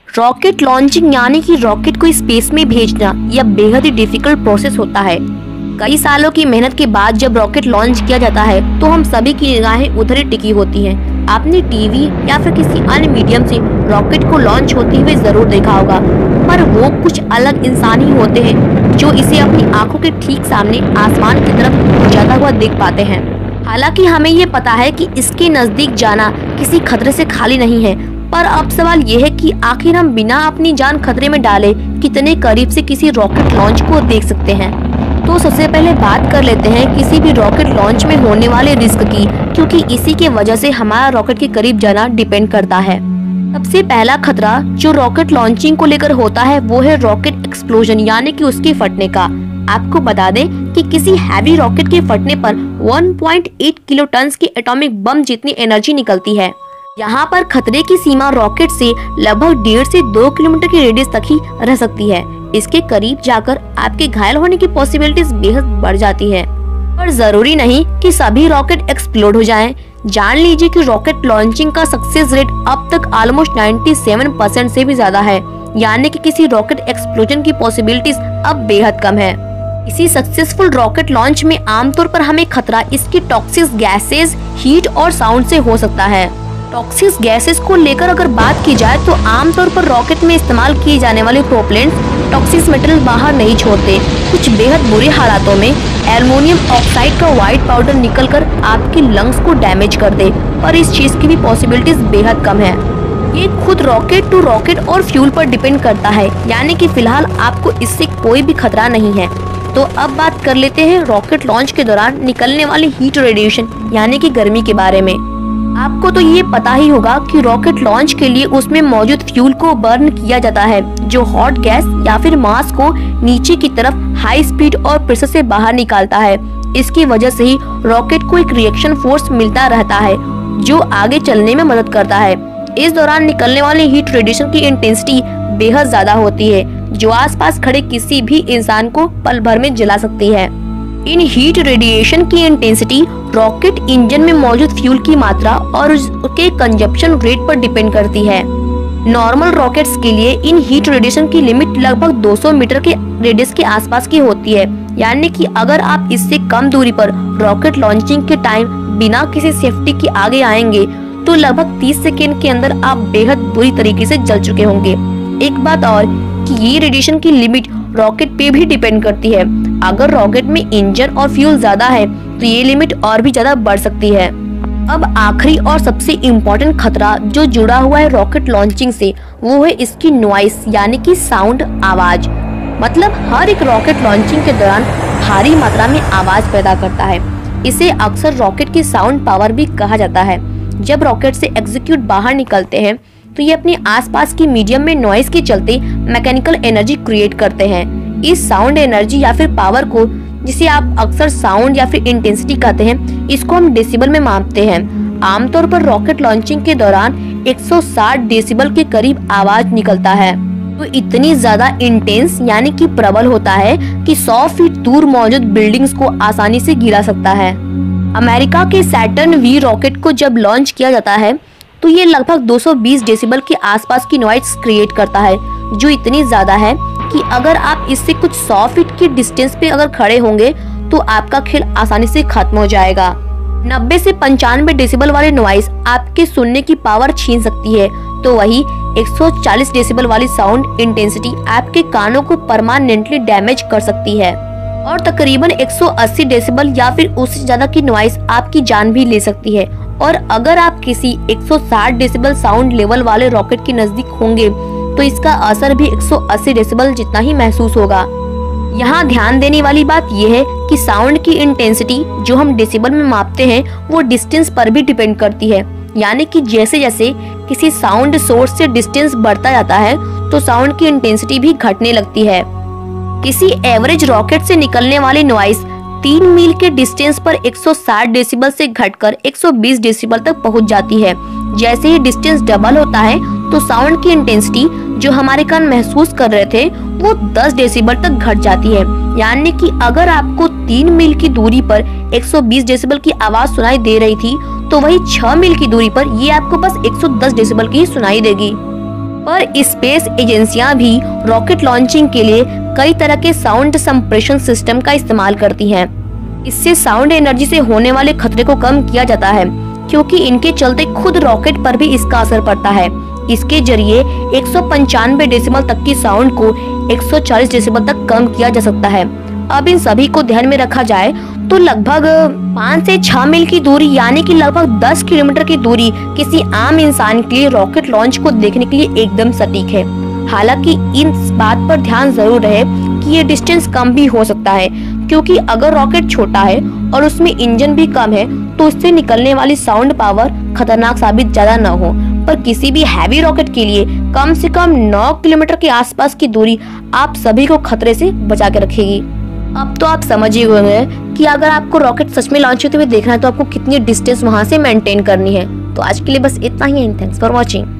Rocket launching यानी कि rocket को स्पेस में भेजना यह बेहद ही डिफिकल्ट प्रोसेस होता है। कई सालों की मेहनत के बाद जब रॉकेट लॉन्च किया जाता है तो हम सभी की निगाहें उधर ही टिकी होती हैं। आपने टीवी या फिर किसी अन्य मीडियम से रॉकेट को लॉन्च होते हुए जरूर देखा होगा, पर वो कुछ अलग इंसान ही होते हैं जो इसे अपनी आंखों के ठीक सामने आसमान की तरफ जाता हुआ देख पाते हैं। हालांकि हमें ये पता है कि इसके नजदीक जाना किसी खतरे से खाली नहीं है, पर अब सवाल ये है कि आखिर हम बिना अपनी जान खतरे में डाले कितने करीब से किसी रॉकेट लॉन्च को देख सकते हैं। तो सबसे पहले बात कर लेते हैं किसी भी रॉकेट लॉन्च में होने वाले रिस्क की, क्योंकि इसी के वजह से हमारा रॉकेट के करीब जाना डिपेंड करता है। सबसे पहला खतरा जो रॉकेट लॉन्चिंग को लेकर होता है वो है रॉकेट एक्सप्लोजन यानी कि उसके फटने का। आपको बता दें कि किसी हैवी रॉकेट के फटने पर 1.8 किलो टन की एटॉमिक बम जितनी एनर्जी निकलती है। यहाँ पर खतरे की सीमा रॉकेट से लगभग 1.5 से 2 किलोमीटर की रेडियस तक ही रह सकती है। इसके करीब जाकर आपके घायल होने की पॉसिबिलिटीज बेहद बढ़ जाती है। पर जरूरी नहीं कि सभी रॉकेट एक्सप्लोड हो जाएं। जान लीजिए कि रॉकेट लॉन्चिंग का सक्सेस रेट अब तक ऑलमोस्ट 97% से भी ज्यादा है, यानी कि किसी रॉकेट एक्सप्लोजन की पॉसिबिलिटीज अब बेहद कम है। इसी सक्सेसफुल रॉकेट लॉन्च में आमतौर पर हमें खतरा इसकी टॉक्सिक गैसेस, हीट और साउंड से हो सकता है। टॉक्सिक गैसेस को लेकर अगर बात की जाए तो आमतौर पर रॉकेट में इस्तेमाल किए जाने वाले प्रोपेलेंट्स टॉक्सिक मेटल बाहर नहीं छोड़ते। कुछ बेहद बुरे हालातों में एल्युमिनियम ऑक्साइड का व्हाइट पाउडर निकलकर आपके लंग्स को डैमेज कर दे, पर इस चीज की भी पॉसिबिलिटीज बेहद कम है। ये खुद रॉकेट टू रॉकेट और फ्यूल पर डिपेंड करता है, यानी कि फिलहाल आपको इससे कोई भी खतरा नहीं है। तो अब बात कर लेते हैं रॉकेट लॉन्च के दौरान निकलने वाले हीट रेडिएशन यानी कि गर्मी के बारे में। आपको तो ये पता ही होगा कि रॉकेट लॉन्च के लिए उसमें मौजूद फ्यूल को बर्न किया जाता है, जो हॉट गैस या फिर मास को नीचे की तरफ हाई स्पीड और प्रेशर से बाहर निकालता है। इसकी वजह से ही रॉकेट को एक रिएक्शन फोर्स मिलता रहता है जो आगे चलने में मदद करता है। इस दौरान निकलने वाले हीट रेडिएशन की इंटेंसिटी बेहद ज्यादा होती है, जो आसपास खड़े किसी भी इंसान को पल भर में जला सकती है। इन हीट रेडिएशन की इंटेंसिटी रॉकेट इंजन में मौजूद फ्यूल की मात्रा और उसके कंजप्शन रेट पर डिपेंड करती है। नॉर्मल रॉकेट्स के लिए इन हीट रेडिएशन की लिमिट लगभग 200 मीटर के रेडियस के आसपास की होती है, यानी कि अगर आप इससे कम दूरी पर रॉकेट लॉन्चिंग के टाइम बिना किसी सेफ्टी के आगे आएंगे तो लगभग 30 सेकेंड के अंदर आप बेहद बुरी तरीके से जल चुके होंगे। एक बात और कि ये रेडिएशन की लिमिट रॉकेट पे भी डिपेंड करती है। अगर रॉकेट में इंजन और फ्यूल ज्यादा है तो ये लिमिट और भी ज्यादा बढ़ सकती है। अब आखिरी और सबसे इम्पोर्टेंट खतरा जो जुड़ा हुआ है रॉकेट लॉन्चिंग से वो है इसकी नॉइस यानी कि साउंड, आवाज। मतलब हर एक रॉकेट लॉन्चिंग के दौरान भारी मात्रा में आवाज पैदा करता है। इसे अक्सर रॉकेट की साउंड पावर भी कहा जाता है। जब रॉकेट से एग्जीक्यूट बाहर निकलते हैं तो ये अपने आसपास की मीडियम में नॉइस के चलते मैकेनिकल एनर्जी क्रिएट करते हैं। इस साउंड एनर्जी या फिर पावर को, जिसे आप अक्सर साउंड या फिर इंटेंसिटी कहते हैं, इसको हम डेसिबल में मापते हैं। आमतौर पर रॉकेट लॉन्चिंग के दौरान 160 डेसिबल के करीब आवाज निकलता है, तो इतनी ज्यादा इंटेंस यानी कि प्रबल होता है कि 100 फीट दूर मौजूद बिल्डिंग्स को आसानी से गिरा सकता है। अमेरिका के सैटर्न वी रॉकेट को जब लॉन्च किया जाता है तो ये लगभग 220 डेसिबल के आसपास की नॉइस क्रिएट करता है, जो इतनी ज्यादा है कि अगर आप इससे कुछ 100 फीट के डिस्टेंस पे अगर खड़े होंगे तो आपका खेल आसानी से खत्म हो जाएगा। 90 से 95 डेसिबल वाली नॉइस आपके सुनने की पावर छीन सकती है, तो वही 140 डेसिबल वाली साउंड इंटेंसिटी आपके कानों को परमानेंटली डैमेज कर सकती है और तकरीबन 180 डेसिबल या फिर उससे ज्यादा की नॉइस आपकी जान भी ले सकती है। और अगर आप किसी 160 डेसिबल साउंड लेवल वाले रॉकेट के नजदीक होंगे तो इसका असर भी 180 डेसिबल जितना ही महसूस होगा। यहाँ ध्यान देने वाली बात यह है कि साउंड की इंटेंसिटी जो हम डेसिबल में मापते हैं वो डिस्टेंस पर भी डिपेंड करती है, यानी कि जैसे जैसे किसी साउंड सोर्स से डिस्टेंस बढ़ता जाता है तो साउंड की इंटेंसिटी भी घटने लगती है। किसी एवरेज रॉकेट से निकलने वाली नॉइस 3 मील के डिस्टेंस पर 160 डेसिबल से घटकर 120 डेसिबल तक पहुंच जाती है। जैसे ही डिस्टेंस डबल होता है तो साउंड की इंटेंसिटी जो हमारे कान महसूस कर रहे थे वो 10 डेसिबल तक घट जाती है। यानी कि अगर आपको 3 मील की दूरी पर 120 डेसिबल की आवाज सुनाई दे रही थी तो वही 6 मील की दूरी पर ये आपको बस 110 डेसिबल की सुनाई देगी। पर स्पेस एजेंसियां भी रॉकेट लॉन्चिंग के लिए कई तरह के साउंड संप्रेषण सिस्टम का इस्तेमाल करती हैं। इससे साउंड एनर्जी से होने वाले खतरे को कम किया जाता है, क्योंकि इनके चलते खुद रॉकेट पर भी इसका असर पड़ता है। इसके जरिए 195 डेसिबल तक की साउंड को 140 डेसिबल तक कम किया जा सकता है। अब इन सभी को ध्यान में रखा जाए तो लगभग 5 से 6 मील की दूरी यानी कि लगभग 10 किलोमीटर की दूरी किसी आम इंसान के लिए रॉकेट लॉन्च को देखने के लिए एकदम सटीक है। हालांकि इस बात पर ध्यान जरूर रहे कि ये डिस्टेंस कम भी हो सकता है, क्योंकि अगर रॉकेट छोटा है और उसमें इंजन भी कम है तो इससे निकलने वाली साउंड पावर खतरनाक साबित ज्यादा न हो। पर किसी भी हैवी रॉकेट के लिए कम से कम 9 किलोमीटर के आसपास की दूरी आप सभी को खतरे से बचा के रखेगी। अब तो आप समझ ही गए होंगे कि अगर आपको रॉकेट सच में लॉन्च होते हुए देखना है तो आपको कितनी डिस्टेंस वहां से मेंटेन करनी है। तो आज के लिए बस इतना ही। Thanks for watching.